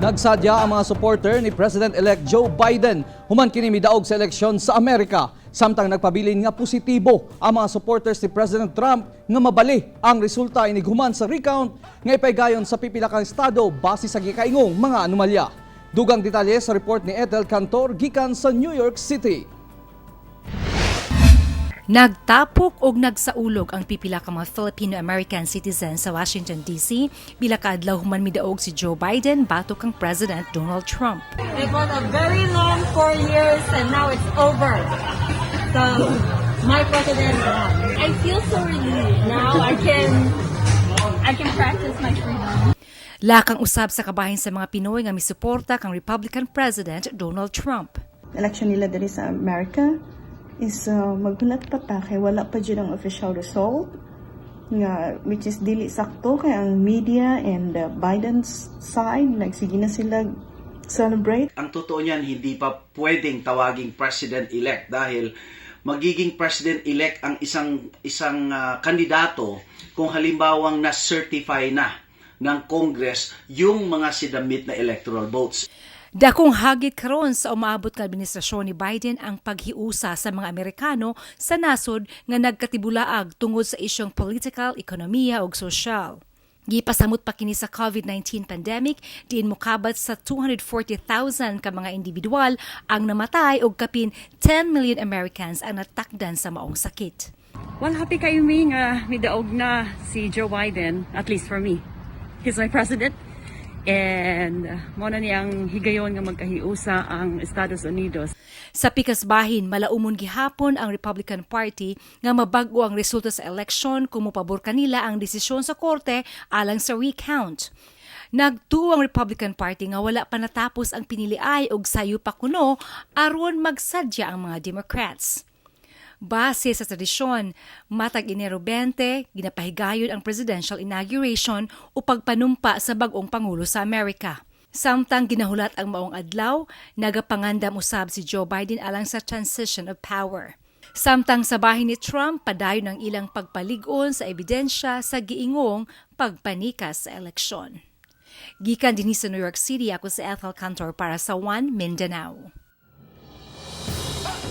Nagsadya ang mga supporter ni President-elect Joe Biden human kini midaog sa eleksyon sa Amerika. Samtang nagpabilin nga positibo ang mga supporters ni President Trump nga mabali ang resulta inig human sa recount nga ipaygayon sa pipila ka estado base sa gikaingong mga anomalya. Dugang detalye sa report ni Ethel Cantor gikan sa New York City. Nagtapok og nagsaulog ang pipila ka mga Filipino-American citizens sa Washington, D.C. bila kaadlaw human midaog si Joe Biden batok kang President Donald Trump. It was a very long 4 years and now it's over. So, my president won. I feel so relieved. Now I can practice my freedom. Lakang usab sa kabahin sa mga Pinoy nga misuporta kang Republican President Donald Trump. Election nila diri sa America is maghulat pa ta kay wala pa dyan ang official result nga which is dili sakto kay ang media and Biden's side nagsige na sila celebrate. Ang totoo niyan hindi pa pwedeng tawaging president-elect dahil magiging president-elect ang isang kandidato kung halimbawang na-certify na ng Congress yung mga sinamit na electoral votes. Dakong hagit karon sa umaabot nga administrasyon ni Biden ang paghiusa sa mga Amerikano sa nasod nga nagkatibulaag tungod sa isyong political, ekonomiya ug sosyal. Gipasamot pa kini sa COVID-19 pandemic diin mokabat sa 240,000 ka mga individual ang namatay ug kapin 10 million Americans ang natakdan sa maong sakit. Well, happy kayo nga midaog na si Joe Biden, at least for me. He's my president. And mo na niyang higayon nga magkahiusa ang Estados Unidos. Sa pikasbahin, malaumon gihapon ang Republican Party nga mabag-o ang resulta sa eleksyon kung mopabor kanila ang desisyon sa korte alang sa recount. Nagtuo ang Republican Party nga wala pa natapos ang piniliay og sayo pa kuno aron magsadya ang mga Democrats. Base sa tradisyon, matag Enero 20, ginapahigayon ang presidential inauguration o pagpanumpa sa bagong Pangulo sa Amerika. Samtang ginahulat ang maong adlaw, nagapangandam usab si Joe Biden alang sa transition of power. Samtang sa bahin ni Trump, padayon ang ilang pagpalig-on sa ebidensya sa giingong pagpanikas sa eleksyon. Gikan dinhi sa New York City, ako si Ethel Cantor para sa One Mindanao.